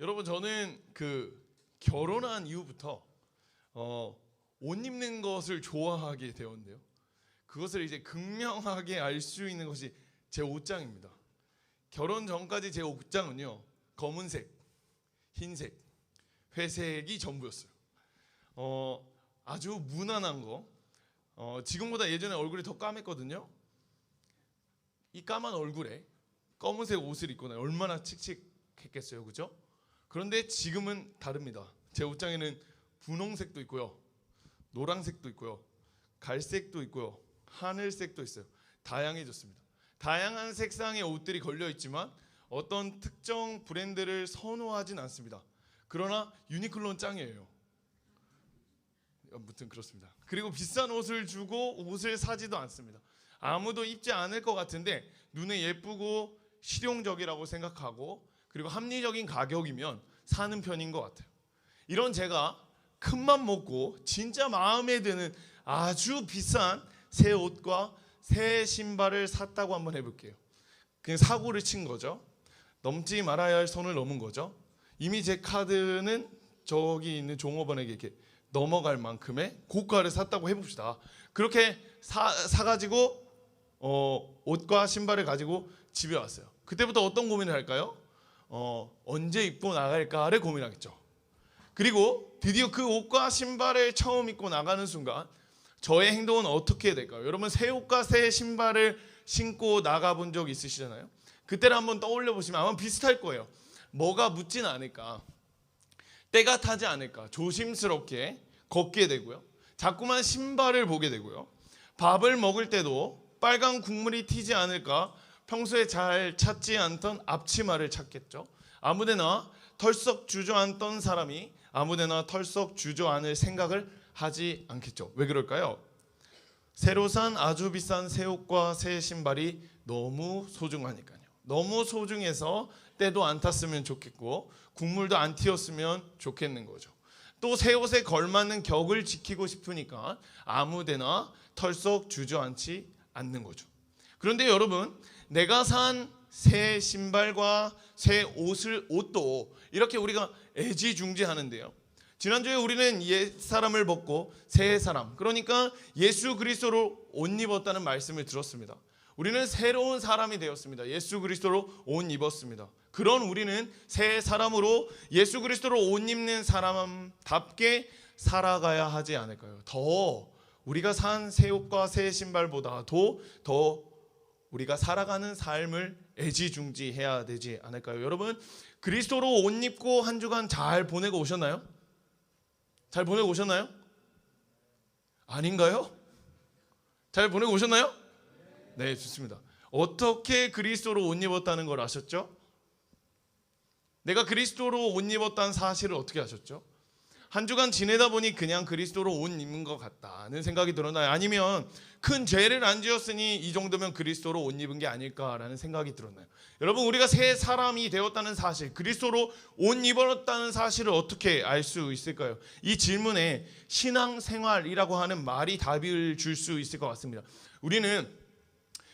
여러분, 저는 결혼한 이후부터 옷 입는 것을 좋아하게 되었는데요. 그것을 이제 극명하게 알 수 있는 것이 제 옷장입니다. 결혼 전까지 제 옷장은요, 검은색, 흰색, 회색이 전부였어요. 아주 무난한 거. 지금보다 예전에 얼굴이 더 까맸거든요. 이 까만 얼굴에 검은색 옷을 입고 나면 얼마나 칙칙했겠어요, 그죠? 그런데 지금은 다릅니다. 제 옷장에는 분홍색도 있고요, 노란색도 있고요, 갈색도 있고요, 하늘색도 있어요. 다양해졌습니다. 다양한 색상의 옷들이 걸려 있지만 어떤 특정 브랜드를 선호하진 않습니다. 그러나 유니클로는 짱이에요. 아무튼 그렇습니다. 그리고 비싼 옷을 주고 옷을 사지도 않습니다. 아무도 입지 않을 것 같은데 눈에 예쁘고 실용적이라고 생각하고 그리고 합리적인 가격이면 사는 편인 것 같아요. 이런 제가 큰맘 먹고 진짜 마음에 드는 아주 비싼 새 옷과 새 신발을 샀다고 한번 해볼게요. 그냥 사고를 친 거죠. 넘지 말아야 할 선을 넘은 거죠. 이미 제 카드는 저기 있는 종업원에게 이렇게 넘어갈 만큼의 고가를 샀다고 해봅시다. 그렇게 사가지고 옷과 신발을 가지고 집에 왔어요. 그때부터 어떤 고민을 할까요? 언제 입고 나갈까를 고민하겠죠. 그리고 드디어 그 옷과 신발을 처음 입고 나가는 순간 저의 행동은 어떻게 될까요? 여러분, 새 옷과 새 신발을 신고 나가본 적 있으시잖아요. 그때를 한번 떠올려 보시면 아마 비슷할 거예요. 뭐가 묻진 않을까, 때가 타지 않을까 조심스럽게 걷게 되고요, 자꾸만 신발을 보게 되고요, 밥을 먹을 때도 빨간 국물이 튀지 않을까 평소에 잘 찾지 않던 앞치마를 찾겠죠. 아무데나 털썩 주저앉던 사람이 아무데나 털썩 주저앉을 생각을 하지 않겠죠. 왜 그럴까요? 새로 산 아주 비싼 새 옷과 새 신발이 너무 소중하니까요. 너무 소중해서 때도 안 탔으면 좋겠고 국물도 안 튀었으면 좋겠는 거죠. 또 새 옷에 걸맞는 격을 지키고 싶으니까 아무데나 털썩 주저앉지 않는 거죠. 그런데 여러분, 내가 산 새 신발과 새 옷도 이렇게 우리가 애지중지하는데요. 지난주에 우리는 옛 사람을 벗고 새 사람, 그러니까 예수 그리스도로 옷 입었다는 말씀을 들었습니다. 우리는 새로운 사람이 되었습니다. 예수 그리스도로 옷 입었습니다. 그런 우리는 새 사람으로 예수 그리스도로 옷 입는 사람답게 살아가야 하지 않을까요? 더 우리가 산 새 옷과 새 신발보다 더 우리가 살아가는 삶을 애지중지해야 되지 않을까요? 여러분, 그리스도로 옷 입고 한 주간 잘 보내고 오셨나요? 잘 보내고 오셨나요? 아닌가요? 잘 보내고 오셨나요? 네, 좋습니다. 어떻게 그리스도로 옷 입었다는 걸 아셨죠? 내가 그리스도로 옷 입었다는 사실을 어떻게 아셨죠? 한 주간 지내다 보니 그냥 그리스도로 옷 입은 것 같다는 생각이 들었나요? 아니면 큰 죄를 안 지었으니 이 정도면 그리스도로 옷 입은 게 아닐까라는 생각이 들었나요? 여러분, 우리가 새 사람이 되었다는 사실, 그리스도로 옷 입었다는 사실을 어떻게 알 수 있을까요? 이 질문에 신앙생활이라고 하는 말이 답을 줄 수 있을 것 같습니다. 우리는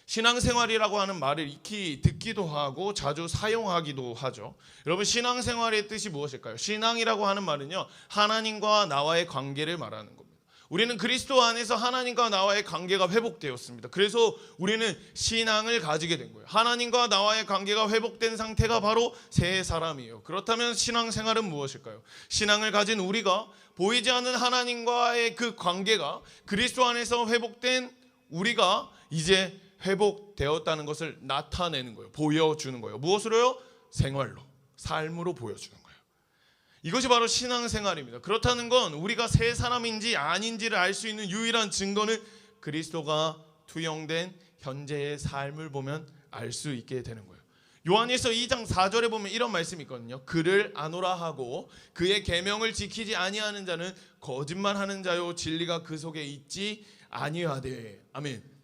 신앙생활이라고 하는 말을 익히 듣기도 하고 자주 사용하기도 하죠. 여러분, 신앙생활의 뜻이 무엇일까요? 신앙이라고 하는 말은요, 하나님과 나와의 관계를 말하는 겁니다. 우리는 그리스도 안에서 하나님과 나와의 관계가 회복되었습니다. 그래서 우리는 신앙을 가지게 된 거예요. 하나님과 나와의 관계가 회복된 상태가 바로 새 사람이에요. 그렇다면 신앙생활은 무엇일까요? 신앙을 가진 우리가 보이지 않는 하나님과의 그 관계가 그리스도 안에서 회복된 우리가 이제 회복되었다는 것을 나타내는 거예요. 보여주는 거예요. 무엇으로요? 생활로, 삶으로 보여주는 거예요. 이것이 바로 신앙생활입니다. 그렇다는 건 우리가 새 사람인지 아닌지를 알 수 있는 유일한 증거는 그리스도가 투영된 현재의 삶을 보면 알 수 있게 되는 거예요. 요한일서 2장 4절에 보면 이런 말씀이 있거든요. 그를 아노라 하고 그의 계명을 지키지 아니하는 자는 거짓말하는 자요 진리가 그 속에 있지 아니하되. 아멘.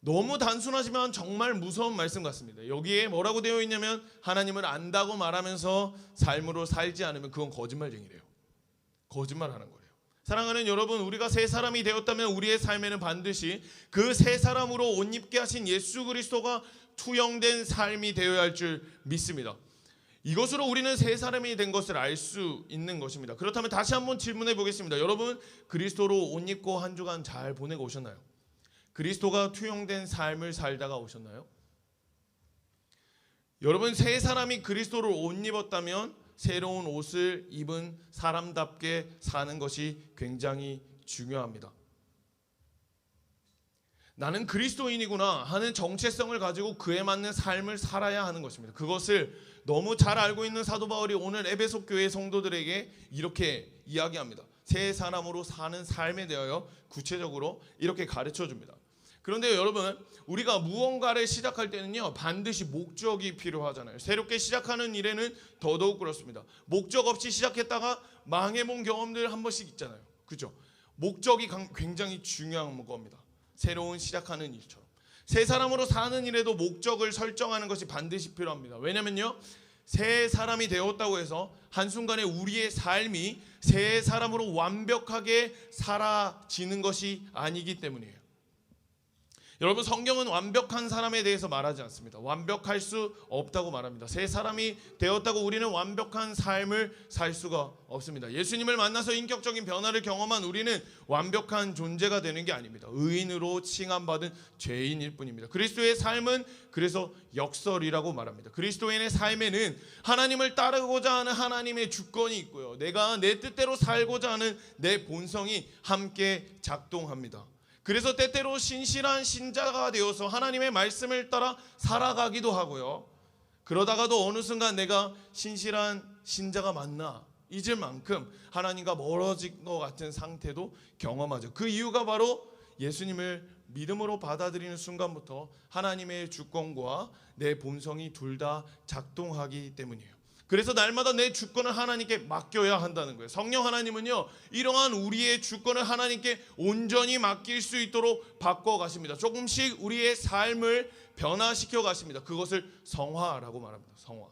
너무 단순하지만 정말 무서운 말씀 같습니다. 여기에 뭐라고 되어 있냐면 하나님을 안다고 말하면서 삶으로 살지 않으면 그건 거짓말쟁이래요. 거짓말하는 거예요. 사랑하는 여러분, 우리가 새 사람이 되었다면 우리의 삶에는 반드시 그 새 사람으로 옷 입게 하신 예수 그리스도가 투영된 삶이 되어야 할 줄 믿습니다. 이것으로 우리는 새 사람이 된 것을 알 수 있는 것입니다. 그렇다면 다시 한번 질문해 보겠습니다. 여러분, 그리스도로 옷 입고 한 주간 잘 보내고 오셨나요? 그리스도가 투영된 삶을 살다가 오셨나요? 여러분, 새 사람이 그리스도를 옷 입었다면 새로운 옷을 입은 사람답게 사는 것이 굉장히 중요합니다. 나는 그리스도인이구나 하는 정체성을 가지고 그에 맞는 삶을 살아야 하는 것입니다. 그것을 너무 잘 알고 있는 사도 바울이 오늘 에베소 교회 성도들에게 이렇게 이야기합니다. 새 사람으로 사는 삶에 대하여 구체적으로 이렇게 가르쳐 줍니다. 그런데 여러분, 우리가 무언가를 시작할 때는요, 반드시 목적이 필요하잖아요. 새롭게 시작하는 일에는 더더욱 그렇습니다. 목적 없이 시작했다가 망해본 경험들 한 번씩 있잖아요. 그렇죠? 목적이 굉장히 중요한 겁니다. 새로운 시작하는 일처럼 새 사람으로 사는 일에도 목적을 설정하는 것이 반드시 필요합니다. 왜냐면요, 새 사람이 되었다고 해서 한순간에 우리의 삶이 새 사람으로 완벽하게 사라지는 것이 아니기 때문이에요. 여러분, 성경은 완벽한 사람에 대해서 말하지 않습니다. 완벽할 수 없다고 말합니다. 새 사람이 되었다고 우리는 완벽한 삶을 살 수가 없습니다. 예수님을 만나서 인격적인 변화를 경험한 우리는 완벽한 존재가 되는 게 아닙니다. 의인으로 칭함받은 죄인일 뿐입니다. 그리스도의 삶은 그래서 역설이라고 말합니다. 그리스도인의 삶에는 하나님을 따르고자 하는 하나님의 주권이 있고요, 내가 내 뜻대로 살고자 하는 내 본성이 함께 작동합니다. 그래서 때때로 신실한 신자가 되어서 하나님의 말씀을 따라 살아가기도 하고요, 그러다가도 어느 순간 내가 신실한 신자가 맞나 잊을 만큼 하나님과 멀어진 것 같은 상태도 경험하죠. 그 이유가 바로 예수님을 믿음으로 받아들이는 순간부터 하나님의 주권과 내 본성이 둘 다 작동하기 때문이에요. 그래서 날마다 내 주권을 하나님께 맡겨야 한다는 거예요. 성령 하나님은요, 이러한 우리의 주권을 하나님께 온전히 맡길 수 있도록 바꿔가십니다. 조금씩 우리의 삶을 변화시켜 가십니다. 그것을 성화라고 말합니다. 성화.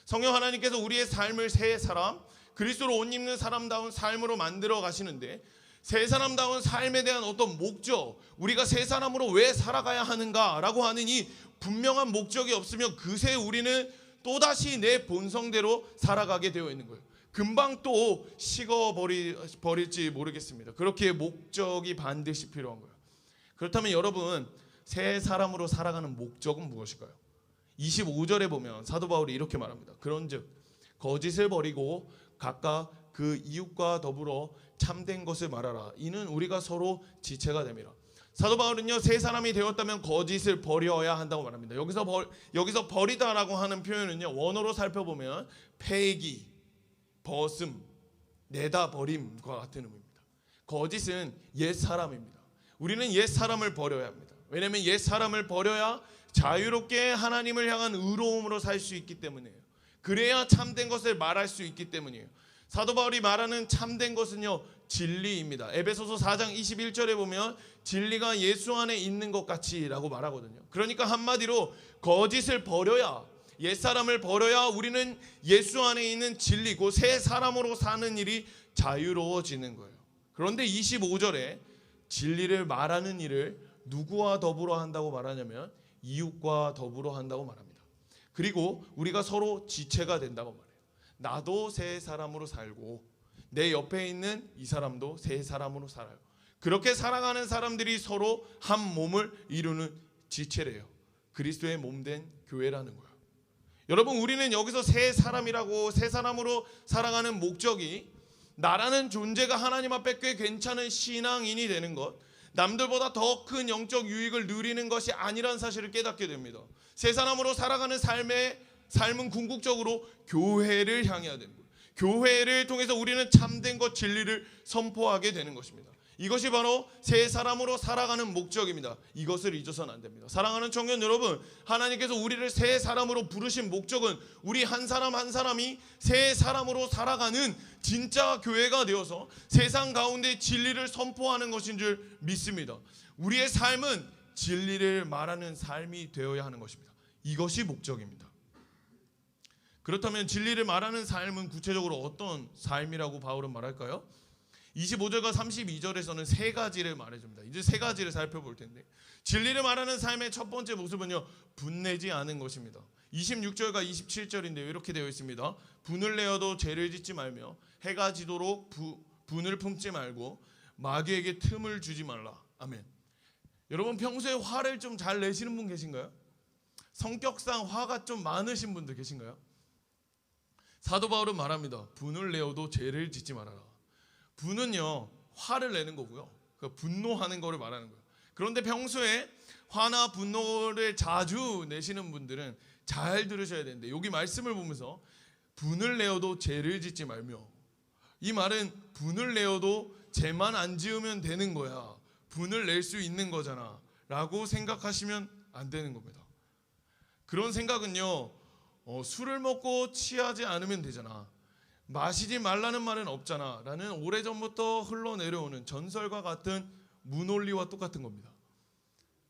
성령 하나님께서 우리의 삶을 새 사람, 그리스도로 옷 입는 사람다운 삶으로 만들어 가시는데, 새 사람다운 삶에 대한 어떤 목적, 우리가 새 사람으로 왜 살아가야 하는가라고 하는 이 분명한 목적이 없으면 그새 우리는 또다시 내 본성대로 살아가게 되어 있는 거예요. 금방 또 식어버릴지 모르겠습니다. 그렇게 목적이 반드시 필요한 거예요. 그렇다면 여러분, 새 사람으로 살아가는 목적은 무엇일까요? 25절에 보면 사도 바울이 이렇게 말합니다. 그런즉 거짓을 버리고 각각 그 이웃과 더불어 참된 것을 말하라. 이는 우리가 서로 지체가 됨이라. 사도 바울은요, 새 사람이 되었다면 거짓을 버려야 한다고 말합니다. 여기서 버리다라고 하는 표현은요, 원어로 살펴보면 폐기, 벗음, 내다 버림과 같은 의미입니다. 거짓은 옛 사람입니다. 우리는 옛 사람을 버려야 합니다. 왜냐하면 옛 사람을 버려야 자유롭게 하나님을 향한 의로움으로 살 수 있기 때문이에요. 그래야 참된 것을 말할 수 있기 때문이에요. 사도 바울이 말하는 참된 것은요, 진리입니다. 에베소서 4장 21절에 보면 진리가 예수 안에 있는 것 같이라고 말하거든요. 그러니까 한마디로 거짓을 버려야, 옛사람을 버려야 우리는 예수 안에 있는 진리, 그 새 사람으로 사는 일이 자유로워지는 거예요. 그런데 25절에 진리를 말하는 일을 누구와 더불어 한다고 말하냐면 이웃과 더불어 한다고 말합니다. 그리고 우리가 서로 지체가 된다고 말해요. 나도 새 사람으로 살고 내 옆에 있는 이 사람도 새 사람으로 살아요. 그렇게 살아가는 사람들이 서로 한 몸을 이루는 지체래요. 그리스도의 몸된 교회라는 거예요. 여러분, 우리는 여기서 새 사람이라고, 새 사람으로 살아가는 목적이 나라는 존재가 하나님 앞에 꽤 괜찮은 신앙인이 되는 것, 남들보다 더 큰 영적 유익을 누리는 것이 아니라는 사실을 깨닫게 됩니다. 새 사람으로 살아가는 삶은 궁극적으로 교회를 향해야 되는 거예요. 교회를 통해서 우리는 참된 것, 진리를 선포하게 되는 것입니다. 이것이 바로 새 사람으로 살아가는 목적입니다. 이것을 잊어서는 안 됩니다. 사랑하는 청년 여러분, 하나님께서 우리를 새 사람으로 부르신 목적은 우리 한 사람 한 사람이 새 사람으로 살아가는 진짜 교회가 되어서 세상 가운데 진리를 선포하는 것인 줄 믿습니다. 우리의 삶은 진리를 말하는 삶이 되어야 하는 것입니다. 이것이 목적입니다. 그렇다면 진리를 말하는 삶은 구체적으로 어떤 삶이라고 바울은 말할까요? 25절과 32절에서는 세 가지를 말해줍니다. 이제 세 가지를 살펴볼 텐데, 진리를 말하는 삶의 첫 번째 모습은요, 분내지 않은 것입니다. 26절과 27절인데요, 이렇게 되어 있습니다. 분을 내어도 죄를 짓지 말며 해가 지도록 분을 품지 말고 마귀에게 틈을 주지 말라. 아멘. 여러분, 평소에 화를 좀 잘 내시는 분 계신가요? 성격상 화가 좀 많으신 분들 계신가요? 사도 바울은 말합니다. 분을 내어도 죄를 짓지 말아라. 분은요, 화를 내는 거고요, 그러니까 분노하는 거를 말하는 거예요. 그런데 평소에 화나 분노를 자주 내시는 분들은 잘 들으셔야 되는데, 여기 말씀을 보면서 분을 내어도 죄를 짓지 말며, 이 말은 분을 내어도 죄만 안 지으면 되는 거야, 분을 낼 수 있는 거잖아 라고 생각하시면 안 되는 겁니다. 그런 생각은요, 술을 먹고 취하지 않으면 되잖아, 마시지 말라는 말은 없잖아 라는 오래전부터 흘러내려오는 전설과 같은 문논리와 똑같은 겁니다.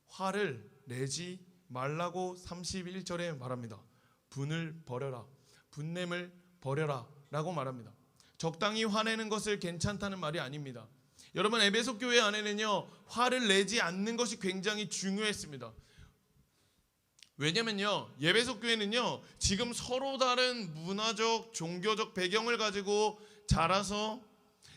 화를 내지 말라고 31절에 말합니다. 분을 버려라, 분냄을 버려라 라고 말합니다. 적당히 화내는 것을 괜찮다는 말이 아닙니다. 여러분, 에베소 교회 안에는요, 화를 내지 않는 것이 굉장히 중요했습니다. 왜냐면요, 에베소 교회는요, 지금 서로 다른 문화적, 종교적 배경을 가지고 자라서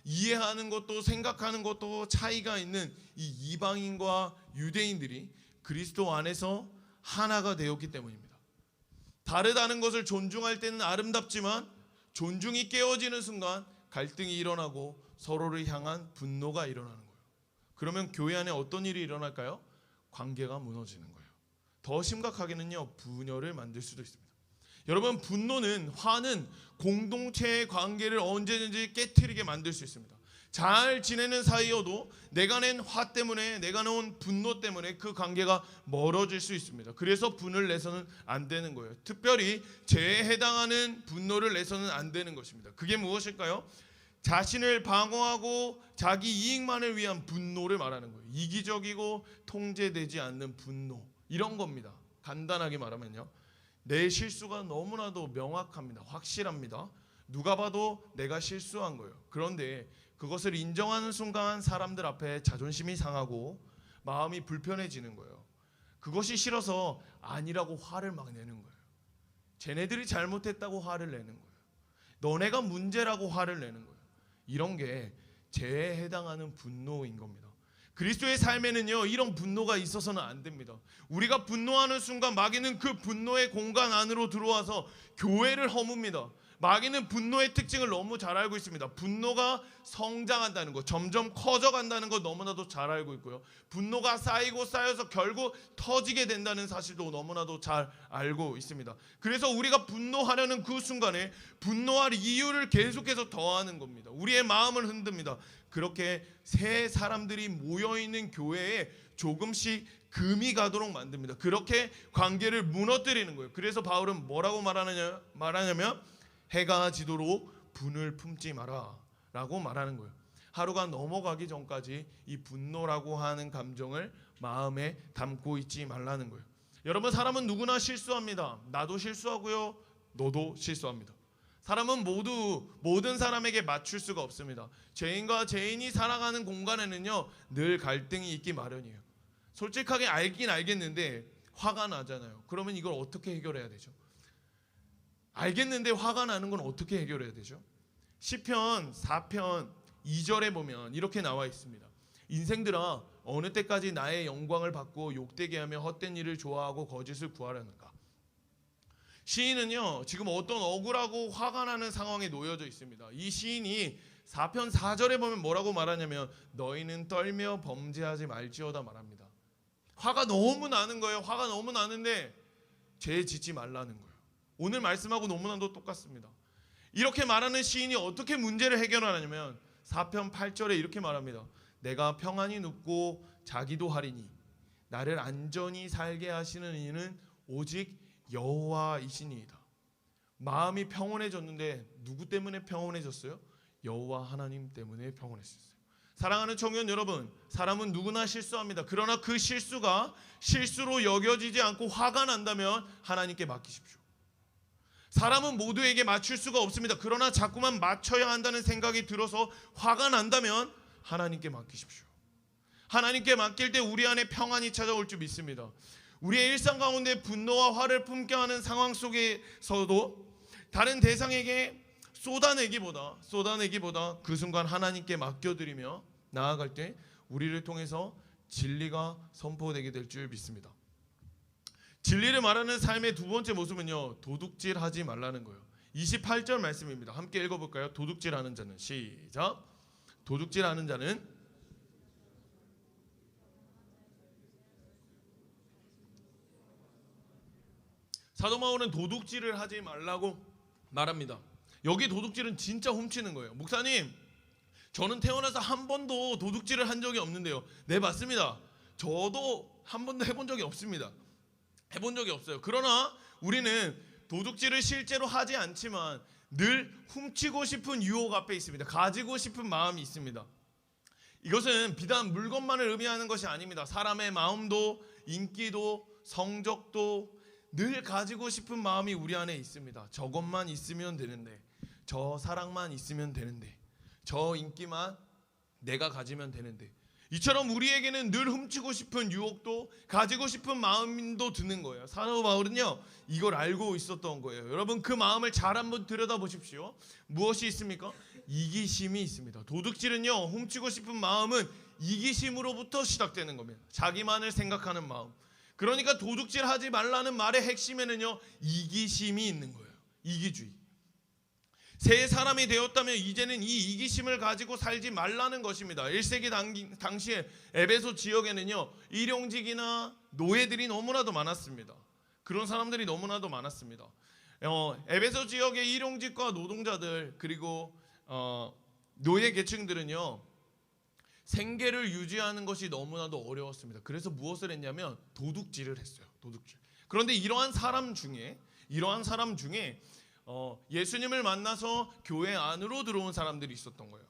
이해하는 것도 생각하는 것도 차이가 있는 이 이방인과 유대인들이 그리스도 안에서 하나가 되었기 때문입니다. 다르다는 것을 존중할 때는 아름답지만 존중이 깨어지는 순간 갈등이 일어나고 서로를 향한 분노가 일어나는 거예요. 그러면 교회 안에 어떤 일이 일어날까요? 관계가 무너지는 거예요. 더 심각하게는요, 분열을 만들 수도 있습니다. 여러분, 분노는, 화는 공동체의 관계를 언제든지 깨트리게 만들 수 있습니다. 잘 지내는 사이여도 내가 낸 화 때문에, 내가 놓은 분노 때문에 그 관계가 멀어질 수 있습니다. 그래서 분을 내서는 안 되는 거예요. 특별히 죄에 해당하는 분노를 내서는 안 되는 것입니다. 그게 무엇일까요? 자신을 방어하고 자기 이익만을 위한 분노를 말하는 거예요. 이기적이고 통제되지 않는 분노, 이런 겁니다. 간단하게 말하면요, 내 실수가 너무나도 명확합니다. 확실합니다. 누가 봐도 내가 실수한 거예요. 그런데 그것을 인정하는 순간 사람들 앞에 자존심이 상하고 마음이 불편해지는 거예요. 그것이 싫어서 아니라고 화를 막 내는 거예요. 쟤네들이 잘못했다고 화를 내는 거예요. 너네가 문제라고 화를 내는 거예요. 이런 게 죄에 해당하는 분노인 겁니다. 그리스도의 삶에는요, 이런 분노가 있어서는 안 됩니다. 우리가 분노하는 순간 마귀는 그 분노의 공간 안으로 들어와서 교회를 허뭅니다. 마귀는 분노의 특징을 너무 잘 알고 있습니다. 분노가 성장한다는 것, 점점 커져간다는 것 너무나도 잘 알고 있고요, 분노가 쌓이고 쌓여서 결국 터지게 된다는 사실도 너무나도 잘 알고 있습니다. 그래서 우리가 분노하려는 그 순간에 분노할 이유를 계속해서 더하는 겁니다. 우리의 마음을 흔듭니다. 그렇게 새 사람들이 모여있는 교회에 조금씩 금이 가도록 만듭니다. 그렇게 관계를 무너뜨리는 거예요. 그래서 바울은 뭐라고 말하냐면 해가 지도록 분을 품지 마라 라고 말하는 거예요. 하루가 넘어가기 전까지 이 분노라고 하는 감정을 마음에 담고 있지 말라는 거예요. 여러분, 사람은 누구나 실수합니다. 나도 실수하고요, 너도 실수합니다. 사람은 모든 사람에게 맞출 수가 없습니다. 죄인과 죄인이 살아가는 공간에는요, 늘 갈등이 있기 마련이에요. 솔직하게 알긴 알겠는데 화가 나잖아요. 그러면 이걸 어떻게 해결해야 되죠? 알겠는데 화가 나는 건 어떻게 해결해야 되죠? 시편 4편 2절에 보면 이렇게 나와 있습니다. 인생들아, 어느 때까지 나의 영광을 받고 욕되게 하며 헛된 일을 좋아하고 거짓을 구하려는가? 시인은요, 지금 어떤 억울하고 화가 나는 상황에 놓여져 있습니다. 이 시인이 4편 4절에 보면 뭐라고 말하냐면 너희는 떨며 범죄하지 말지어다 말합니다. 화가 너무 나는 거예요. 화가 너무 나는데 죄 짓지 말라는 거예요. 오늘 말씀하고 너무나도 똑같습니다. 이렇게 말하는 시인이 어떻게 문제를 해결하냐면 4편 8절에 이렇게 말합니다. 내가 평안히 눕고 자기도 하리니 나를 안전히 살게 하시는 이는 오직 여호와이시니이다. 마음이 평온해졌는데 누구 때문에 평온해졌어요? 여호와 하나님 때문에 평온했어요. 사랑하는 청년 여러분, 사람은 누구나 실수합니다. 그러나 그 실수가 실수로 여겨지지 않고 화가 난다면 하나님께 맡기십시오. 사람은 모두에게 맞출 수가 없습니다. 그러나 자꾸만 맞춰야 한다는 생각이 들어서 화가 난다면 하나님께 맡기십시오. 하나님께 맡길 때 우리 안에 평안이 찾아올 줄 믿습니다. 우리의 일상 가운데 분노와 화를 품게 하는 상황 속에서도 다른 대상에게 쏟아내기보다 그 순간 하나님께 맡겨드리며 나아갈 때 우리를 통해서 진리가 선포되게 될 줄 믿습니다. 진리를 말하는 삶의 두 번째 모습은요, 도둑질하지 말라는 거예요. 28절 말씀입니다. 함께 읽어볼까요? 도둑질하는 자는, 시작. 도둑질하는 자는 사도 바울은 도둑질을 하지 말라고 말합니다. 여기 도둑질은 진짜 훔치는 거예요. 목사님, 저는 태어나서 한 번도 도둑질을 한 적이 없는데요. 네, 맞습니다. 저도 한 번도 해본 적이 없습니다. 해본 적이 없어요. 그러나 우리는 도둑질을 실제로 하지 않지만 늘 훔치고 싶은 유혹 앞에 있습니다. 가지고 싶은 마음이 있습니다. 이것은 비단 물건만을 의미하는 것이 아닙니다. 사람의 마음도, 인기도, 성적도 늘 가지고 싶은 마음이 우리 안에 있습니다. 저것만 있으면 되는데, 저 사랑만 있으면 되는데, 저 인기만 내가 가지면 되는데, 이처럼 우리에게는 늘 훔치고 싶은 유혹도 가지고 싶은 마음도 드는 거예요. 사도 바울은요, 이걸 알고 있었던 거예요. 여러분, 그 마음을 잘 한번 들여다보십시오. 무엇이 있습니까? 이기심이 있습니다. 도둑질은요, 훔치고 싶은 마음은 이기심으로부터 시작되는 겁니다. 자기만을 생각하는 마음. 그러니까 도둑질하지 말라는 말의 핵심에는요, 이기심이 있는 거예요. 이기주의. 새 사람이 되었다면 이제는 이 이기심을 가지고 살지 말라는 것입니다. 1세기 당시에 에베소 지역에는요, 일용직이나 노예들이 너무나도 많았습니다. 그런 사람들이 너무나도 많았습니다. 에베소 지역의 일용직과 노동자들, 그리고 노예 계층들은요, 생계를 유지하는 것이 너무나도 어려웠습니다. 그래서 무엇을 했냐면 도둑질을 했어요. 도둑질. 그런데 이러한 사람 중에 예수님을 만나서 교회 안으로 들어온 사람들이 있었던 거예요.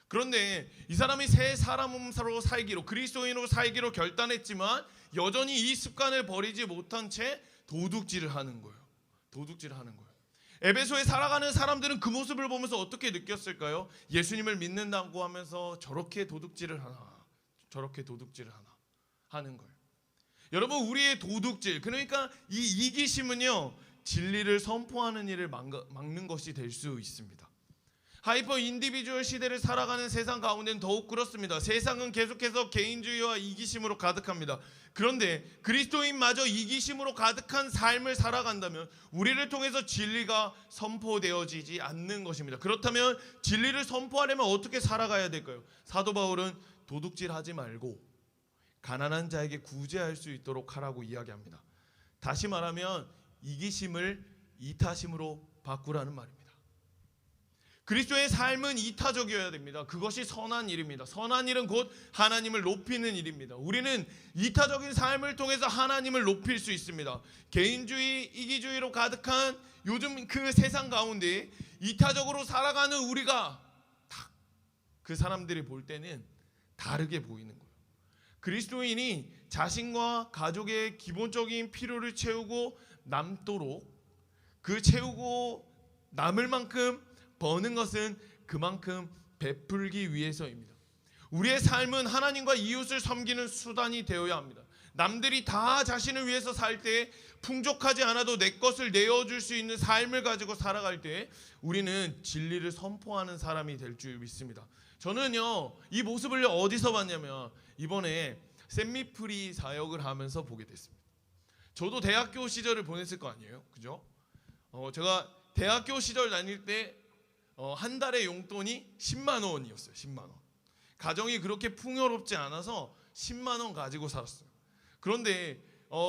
그런데 이 사람이 새 사람으로 살기로, 그리스도인으로 살기로 결단했지만 여전히 이 습관을 버리지 못한 채 도둑질을 하는 거예요. 도둑질을 하는 거예요. 에베소에 살아가는 사람들은 그 모습을 보면서 어떻게 느꼈을까요? 예수님을 믿는다고 하면서 저렇게 도둑질을 하나, 저렇게 도둑질을 하나 하는 거예요. 여러분, 우리의 도둑질, 그러니까 이 이기심은요, 진리를 선포하는 일을 막는 것이 될 수 있습니다. 하이퍼 인디비주얼 시대를 살아가는 세상 가운데는 더욱 그렇습니다. 세상은 계속해서 개인주의와 이기심으로 가득합니다. 그런데 그리스도인마저 이기심으로 가득한 삶을 살아간다면 우리를 통해서 진리가 선포되어지지 않는 것입니다. 그렇다면 진리를 선포하려면 어떻게 살아가야 될까요? 사도 바울은 도둑질하지 말고 가난한 자에게 구제할 수 있도록 하라고 이야기합니다. 다시 말하면 이기심을 이타심으로 바꾸라는 말입니다. 그리스도의 삶은 이타적이어야 됩니다. 그것이 선한 일입니다. 선한 일은 곧 하나님을 높이는 일입니다. 우리는 이타적인 삶을 통해서 하나님을 높일 수 있습니다. 개인주의, 이기주의로 가득한 요즘 그 세상 가운데 이타적으로 살아가는 우리가 그 사람들이 볼 때는 다르게 보이는 거예요. 그리스도인이 자신과 가족의 기본적인 필요를 채우고 남도록, 그 채우고 남을 만큼 버는 것은 그만큼 베풀기 위해서입니다. 우리의 삶은 하나님과 이웃을 섬기는 수단이 되어야 합니다. 남들이 다 자신을 위해서 살 때 풍족하지 않아도 내 것을 내어줄 수 있는 삶을 가지고 살아갈 때 우리는 진리를 선포하는 사람이 될 줄 믿습니다. 저는요, 이 모습을 어디서 봤냐면 이번에 샌미프리 사역을 하면서 보게 됐습니다. 저도 대학교 시절을 보냈을 거 아니에요, 그죠? 제가 대학교 시절 다닐 때 한 달의 용돈이 10만 원이었어요. 10만 원. 가정이 그렇게 풍요롭지 않아서 10만 원 가지고 살았어요. 그런데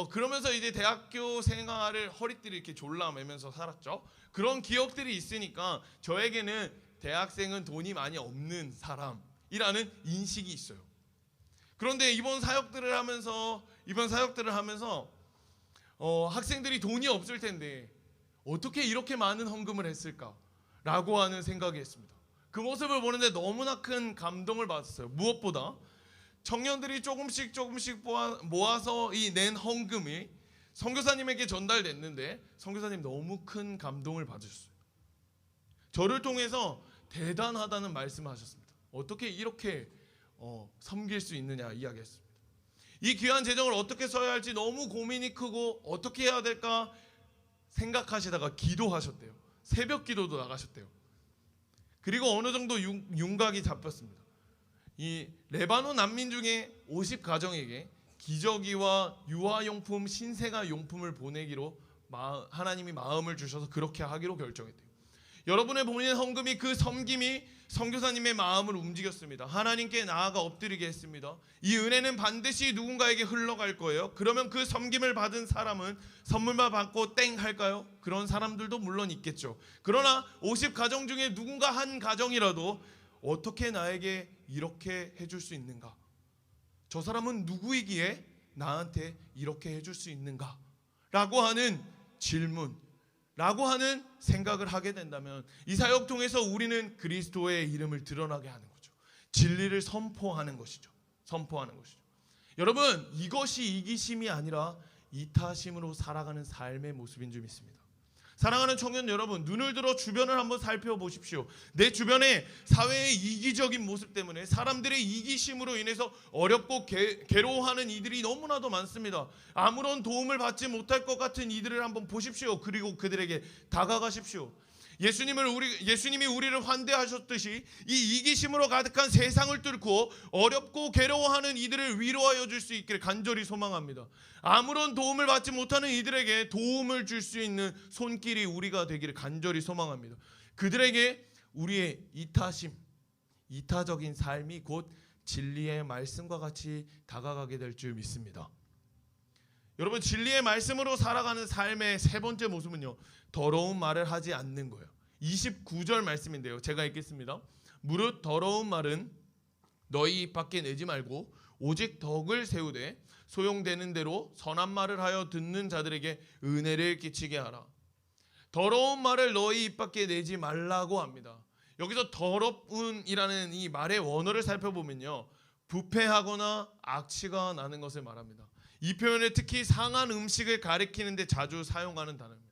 그러면서 이제 대학교 생활을 허리띠를 이렇게 졸라매면서 살았죠. 그런 기억들이 있으니까 저에게는 대학생은 돈이 많이 없는 사람이라는 인식이 있어요. 그런데 이번 사역들을 하면서 학생들이 돈이 없을 텐데 어떻게 이렇게 많은 헌금을 했을까라고 하는 생각이 했습니다. 그 모습을 보는데 너무나 큰 감동을 받았어요. 무엇보다 청년들이 조금씩 모아서 이 낸 헌금이 선교사님에게 전달됐는데 선교사님 너무 큰 감동을 받으셨어요. 저를 통해서 대단하다는 말씀하셨습니다. 어떻게 이렇게 섬길 수 있느냐 이야기했습니다. 이 귀한 재정을 어떻게 써야 할지 너무 고민이 크고 어떻게 해야 될까 생각하시다가 기도하셨대요. 새벽 기도도 나가셨대요. 그리고 어느 정도 윤곽이 잡혔습니다. 이 레바논 난민 중에 50가정에게 기저귀와 유아용품, 신생아 용품을 보내기로 하나님이 마음을 주셔서 그렇게 하기로 결정했대요. 여러분의 본인 헌금이, 그 섬김이 선교사님의 마음을 움직였습니다. 하나님께 나아가 엎드리게 했습니다. 이 은혜는 반드시 누군가에게 흘러갈 거예요. 그러면 그 섬김을 받은 사람은 선물만 받고 땡 할까요? 그런 사람들도 물론 있겠죠. 그러나 50가정 중에 누군가 한 가정이라도 어떻게 나에게 이렇게 해줄 수 있는가? 저 사람은 누구이기에 나한테 이렇게 해줄 수 있는가? 라고 하는 질문, 라고 하는 생각을 하게 된다면 이 사역 통해서 우리는 그리스도의 이름을 드러나게 하는 거죠. 진리를 선포하는 것이죠. 선포하는 것이죠. 여러분, 이것이 이기심이 아니라 이타심으로 살아가는 삶의 모습인 줄 믿습니다. 사랑하는 청년 여러분, 눈을 들어 주변을 한번 살펴보십시오. 내 주변에 사회의 이기적인 모습 때문에 사람들의 이기심으로 인해서 어렵고 괴로워하는 이들이 너무나도 많습니다. 아무런 도움을 받지 못할 것 같은 이들을 한번 보십시오. 그리고 그들에게 다가가십시오. 예수님이 우리를 환대하셨듯이 이 이기심으로 가득한 세상을 뚫고 어렵고 괴로워하는 이들을 위로하여 줄 수 있기를 간절히 소망합니다. 아무런 도움을 받지 못하는 이들에게 도움을 줄 수 있는 손길이 우리가 되기를 간절히 소망합니다. 그들에게 우리의 이타적인 삶이 곧 진리의 말씀과 같이 다가가게 될 줄 믿습니다. 여러분, 진리의 말씀으로 살아가는 삶의 세 번째 모습은요, 더러운 말을 하지 않는 거예요. 29절 말씀인데요, 제가 읽겠습니다. 무릇 더러운 말은 너희 입 밖에 내지 말고 오직 덕을 세우되 소용되는 대로 선한 말을 하여 듣는 자들에게 은혜를 끼치게 하라. 더러운 말을 너희 입 밖에 내지 말라고 합니다. 여기서 더럽은이라는 이 말의 원어를 살펴보면요, 부패하거나 악취가 나는 것을 말합니다. 이 표현을 특히 상한 음식을 가리키는 데 자주 사용하는 단어입니다.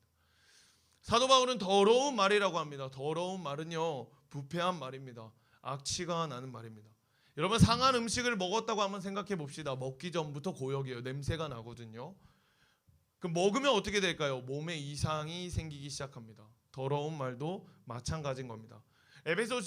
사도 바울은 더러운 말이라고 합니다. 더러운 말은요, 부패한 말입니다. 악취가 나는 말입니다. 여러분, 상한 음식을 먹었다고 한번 생각해 봅시다. 먹기 전부터 고역이에요. 냄새가 나거든요. 그럼 먹으면 어떻게 될까요? 몸에 이상이 생기기 시작합니다. 더러운 말도 마찬가지인 겁니다. 에베소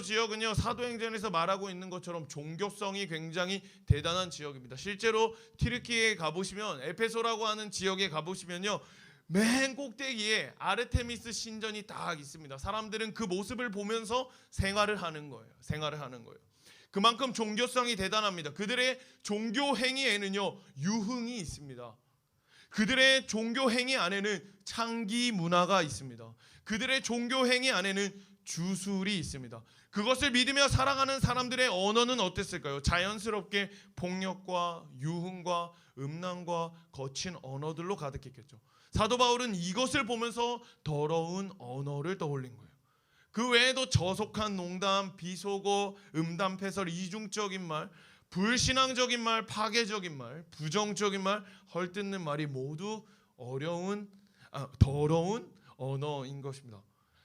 지역은요, 사도행전에서 말하고 있는 것처럼 종교성이 굉장히 대단한 지역입니다. 실제로 튀르키예에 가보시면, 에페소라고 하는 지역에 가보시면요, 맨 꼭대기에 아르테미스 신전이 딱 있습니다. 사람들은 그 모습을 보면서 생활을 하는 거예요. 그만큼 종교성이 대단합니다. 그들의 종교 행위에는요, 유흥이 있습니다. 그들의 종교 행위 안에는 창기 문화가 있습니다. 그들의 종교 행위 안에는 주술이 있습니다. 그것을 믿으며 살아가는 사람들의 언어는 어땠을까요? 자연스럽게 폭력과 유흥과 음란과 거친 언어들로 가득했겠죠. 사도 바울은 이것을 보면서 더러운 언어를 떠올린 거예요. 그 외에도 저속한 농담, 비속어, 음담패설, 이중적인 말, 불신앙적인 말, 파괴적인 말, 부정적인 말, 헐뜯는 말이 모두 더러운 언어인 것입니다.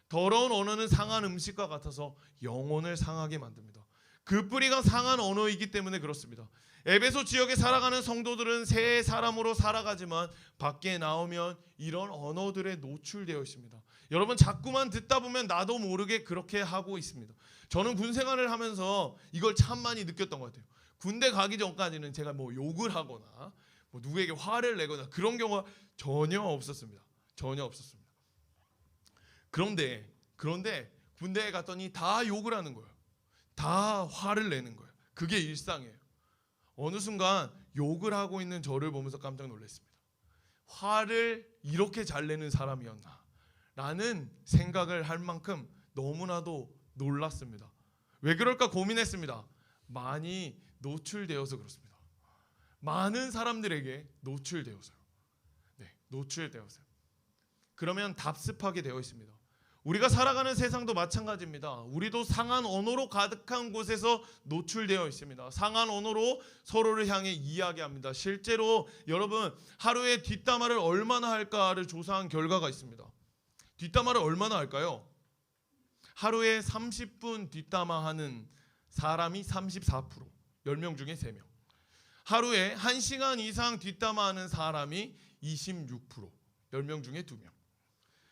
더러운 언어는 상한 음식과 같아서 영혼을 상하게 만듭니다. 그 뿌리가 상한 언어이기 때문에 그렇습니다. 에베소 지역에 살아가는 성도들은 새 사람으로 살아가지만 밖에 나오면 이런 언어들에 노출되어 있습니다. 여러분, 자꾸만 듣다 보면 나도 모르게 그렇게 하고 있습니다. 저는 군 생활을 하면서 이걸 참 많이 느꼈던 것 같아요. 군대 가기 전까지는 제가 뭐 욕을 하거나 누구에게 화를 내거나 그런 경우가 전혀 없었습니다. 그런데 군대에 갔더니 다 욕을 하는 거예요. 다 화를 내는 거예요. 그게 일상이에요. 어느 순간 욕을 하고 있는 저를 보면서 깜짝 놀랐습니다. 화를 이렇게 잘 내는 사람이었나 라는 생각을 할 만큼 너무나도 놀랐습니다. 왜 그럴까 고민했습니다. 많이 노출되어서 그렇습니다. 많은 사람들에게 노출되어서요. 그러면 답습하게 되어 있습니다. 우리가 살아가는 세상도 마찬가지입니다. 우리도 상한 언어로 가득한 곳에서 노출되어 있습니다. 상한 언어로 서로를 향해 이야기합니다. 실제로 여러분 하루에 뒷담화를 얼마나 할까를 조사한 결과가 있습니다. 뒷담화를 얼마나 할까요? 하루에 30분 뒷담화하는 사람이 34%, 10명 중에 3명. 하루에 1시간 이상 뒷담화하는 사람이 26%, 10명 중에 2명.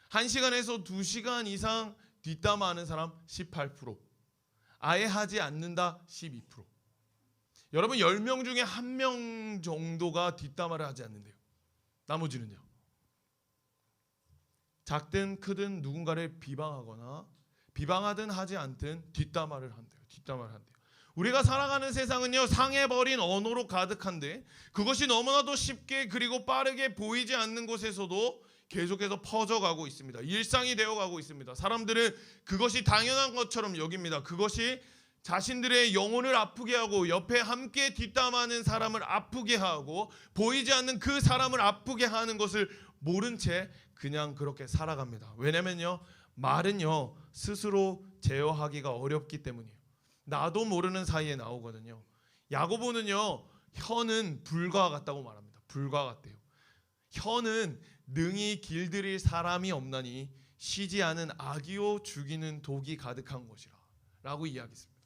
1시간에서 2시간 이상 뒷담화하는 사람 18%, 아예 하지 않는다 12%. 여러분 10명 중에 1명 정도가 뒷담화를 하지 않는데요. 나머지는요. 작든 크든 누군가를 비방하든 하지 않든 뒷담화를 한대요. 우리가 살아가는 세상은요, 상해버린 언어로 가득한데 그것이 너무나도 쉽게 그리고 빠르게 보이지 않는 곳에서도 계속해서 퍼져가고 있습니다. 일상이 되어가고 있습니다. 사람들은 그것이 당연한 것처럼 여깁니다. 그것이 자신들의 영혼을 아프게 하고 옆에 함께 뒷담화하는 사람을 아프게 하고 보이지 않는 그 사람을 아프게 하는 것을 모른 채 그냥 그렇게 살아갑니다. 왜냐면요, 말은요 스스로 제어하기가 어렵기 때문이에요. 나도 모르는 사이에 나오거든요. 야고보는요, 혀는 불과 같다고 말합니다. 불과 같대요. 혀는 능히 길들일 사람이 없나니 쉬지 않은 악이요 죽이는 독이 가득한 것이라 라고 이야기했습니다.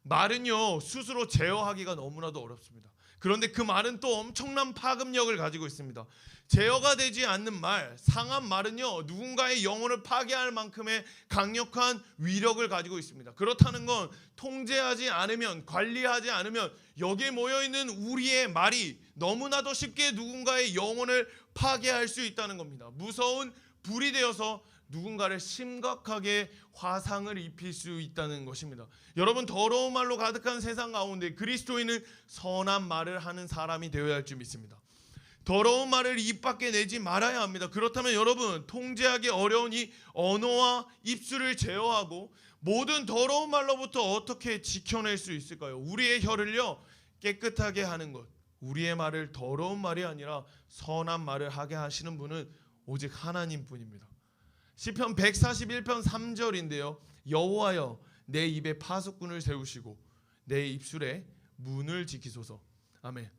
말은요 스스로 제어하기가 너무나도 어렵습니다. 그런데 그 말은 또 엄청난 파급력을 가지고 있습니다. 제어가 되지 않는 말, 상한 말은요 누군가의 영혼을 파괴할 만큼의 강력한 위력을 가지고 있습니다. 그렇다는 건 통제하지 않으면, 관리하지 않으면 여기에 모여있는 우리의 말이 너무나도 쉽게 누군가의 영혼을 파괴할 수 있다는 겁니다. 무서운 불이 되어서 누군가를 심각하게 화상을 입힐 수 있다는 것입니다. 여러분, 더러운 말로 가득한 세상 가운데 그리스도인은 선한 말을 하는 사람이 되어야 할 줄 믿습니다. 더러운 말을 입 밖에 내지 말아야 합니다. 그렇다면 여러분, 통제하기 어려운 이 언어와 입술을 제어하고 모든 더러운 말로부터 어떻게 지켜낼 수 있을까요? 우리의 혀를요 깨끗하게 하는 것, 우리의 말을 더러운 말이 아니라 선한 말을 하게 하시는 분은 오직 하나님뿐입니다. 시편 141편 3절인데요. 여호와여, 내 입에 파수꾼을 세우시고 내 입술에 문을 지키소서. 아멘.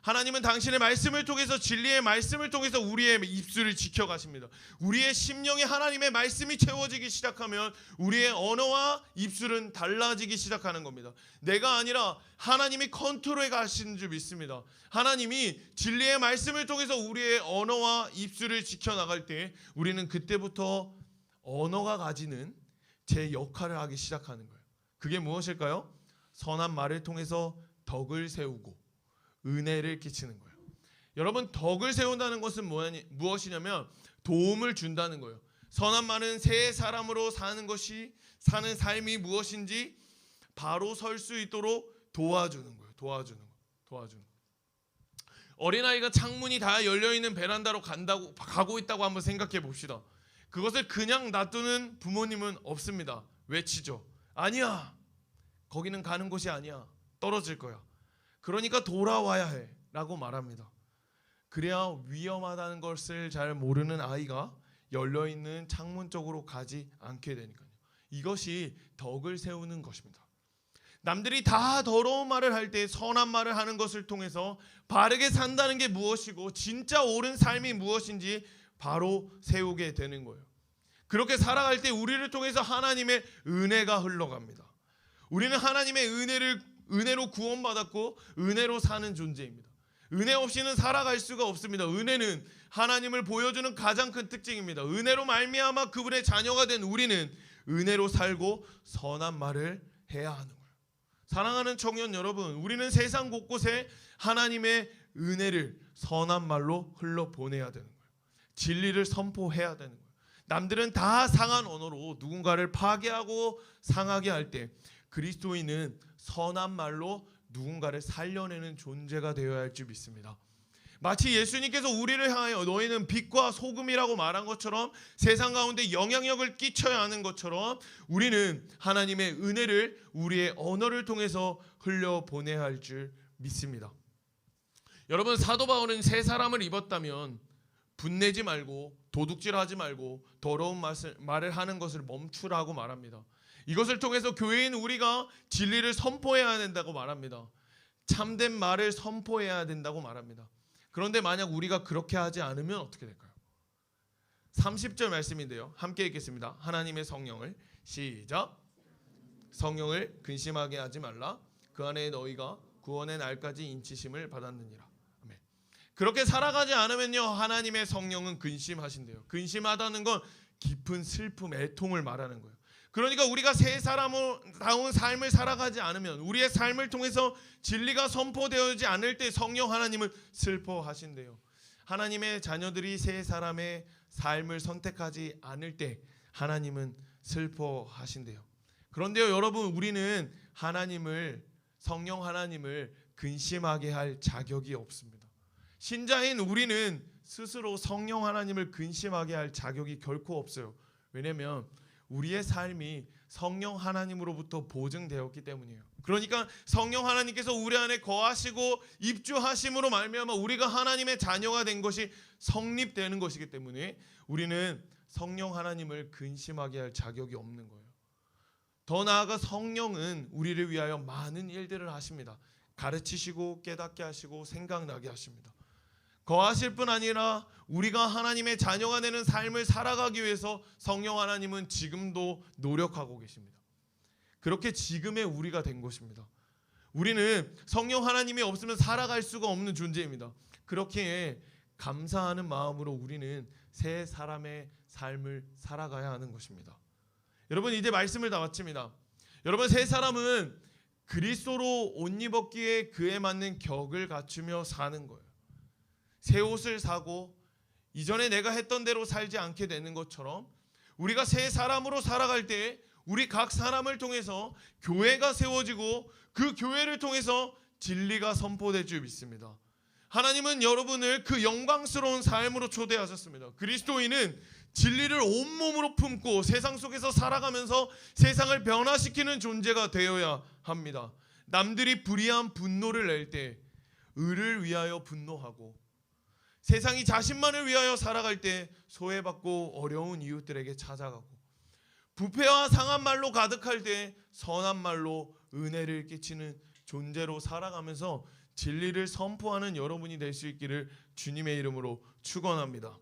하나님은 당신의 말씀을 통해서, 진리의 말씀을 통해서 우리의 입술을 지켜가십니다. 우리의 심령에 하나님의 말씀이 채워지기 시작하면 우리의 언어와 입술은 달라지기 시작하는 겁니다. 내가 아니라 하나님이 컨트롤해 가시는 줄 믿습니다. 하나님이 진리의 말씀을 통해서 우리의 언어와 입술을 지켜나갈 때 우리는 그때부터 언어가 가지는 제 역할을 하기 시작하는 거예요. 그게 무엇일까요? 선한 말을 통해서 덕을 세우고 은혜를 끼치는 거예요. 여러분, 덕을 세운다는 것은 무엇이냐면 도움을 준다는 거예요. 선한 말은 새 사람으로 사는 삶이 무엇인지 바로 설 수 있도록 도와주는 거예요. 도와주는 거. 어린아이가 창문이 다 열려있는 베란다로 가고 있다고 한번 생각해 봅시다. 그것을 그냥 놔두는 부모님은 없습니다. 외치죠. 아니야, 거기는 가는 곳이 아니야, 떨어질 거야. 그러니까 돌아와야 해 라고 말합니다. 그래야 위험하다는 것을 잘 모르는 아이가 열려있는 창문 쪽으로 가지 않게 되니까요. 이것이 덕을 세우는 것입니다. 남들이 다 더러운 말을 할 때 선한 말을 하는 것을 통해서 바르게 산다는 게 무엇이고 진짜 옳은 삶이 무엇인지 바로 세우게 되는 거예요. 그렇게 살아갈 때 우리를 통해서 하나님의 은혜가 흘러갑니다. 우리는 하나님의 은혜로 구원받았고 은혜로 사는 존재입니다. 은혜 없이는 살아갈 수가 없습니다. 은혜는 하나님을 보여주는 가장 큰 특징입니다. 은혜로 말미암아 그분의 자녀가 된 우리는 은혜로 살고 선한 말을 해야 하는 거예요. 사랑하는 청년 여러분, 우리는 세상 곳곳에 하나님의 은혜를 선한 말로 흘러보내야 되는 거예요. 진리를 선포해야 되는 거예요. 남들은 다 상한 언어로 누군가를 파괴하고 상하게 할 때 그리스도인은 선한 말로 누군가를 살려내는 존재가 되어야 할 줄 믿습니다. 마치 예수님께서 우리를 향하여 너희는 빛과 소금이라고 말한 것처럼 세상 가운데 영향력을 끼쳐야 하는 것처럼 우리는 하나님의 은혜를 우리의 언어를 통해서 흘려보내야 할 줄 믿습니다. 여러분, 사도 바울은 새 사람을 입었다면 분내지 말고 도둑질하지 말고 더러운 말을 하는 것을 멈추라고 말합니다. 이것을 통해서 교회인 우리가 진리를 선포해야 된다고 말합니다. 참된 말을 선포해야 된다고 말합니다. 그런데 만약 우리가 그렇게 하지 않으면 어떻게 될까요? 30절 말씀인데요. 함께 읽겠습니다. 하나님의 성령을 시작. 성령을 근심하게 하지 말라. 그 안에 너희가 구원의 날까지 인치심을 받았느니라. 아멘. 그렇게 살아가지 않으면요, 하나님의 성령은 근심하신대요. 근심하다는 건 깊은 슬픔, 애통을 말하는 거예요. 그러니까 우리가 새 사람다운 삶을 살아가지 않으면, 우리의 삶을 통해서 진리가 선포되어지지 않을 때 성령 하나님은 슬퍼하신대요. 하나님의 자녀들이 새 사람의 삶을 선택하지 않을 때 하나님은 슬퍼하신대요. 그런데요, 여러분, 우리는 성령 하나님을 근심하게 할 자격이 없습니다. 신자인 우리는 스스로 성령 하나님을 근심하게 할 자격이 결코 없어요. 왜냐하면 우리의 삶이 성령 하나님으로부터 보증되었기 때문이에요. 그러니까 성령 하나님께서 우리 안에 거하시고 입주하심으로 말미암아 우리가 하나님의 자녀가 된 것이 성립되는 것이기 때문에 우리는 성령 하나님을 근심하게 할 자격이 없는 거예요. 더 나아가 성령은 우리를 위하여 많은 일들을 하십니다. 가르치시고 깨닫게 하시고 생각나게 하십니다. 거하실 뿐 아니라 우리가 하나님의 자녀가 되는 삶을 살아가기 위해서 성령 하나님은 지금도 노력하고 계십니다. 그렇게 지금의 우리가 된 것입니다. 우리는 성령 하나님이 없으면 살아갈 수가 없는 존재입니다. 그렇게 감사하는 마음으로 우리는 새 사람의 삶을 살아가야 하는 것입니다. 여러분, 이제 말씀을 다 마칩니다. 여러분, 새 사람은 그리스도로 옷 입었기에 그에 맞는 격을 갖추며 사는 거예요. 새 옷을 사고 이전에 내가 했던 대로 살지 않게 되는 것처럼 우리가 새 사람으로 살아갈 때 우리 각 사람을 통해서 교회가 세워지고 그 교회를 통해서 진리가 선포될 줄 믿습니다. 하나님은 여러분을 그 영광스러운 삶으로 초대하셨습니다. 그리스도인은 진리를 온몸으로 품고 세상 속에서 살아가면서 세상을 변화시키는 존재가 되어야 합니다. 남들이 불의한 분노를 낼 때 의를 위하여 분노하고 세상이 자신만을 위하여 살아갈 때 소외받고 어려운 이웃들에게 찾아가고 부패와 상한 말로 가득할 때 선한 말로 은혜를 끼치는 존재로 살아가면서 진리를 선포하는 여러분이 될 수 있기를 주님의 이름으로 축원합니다.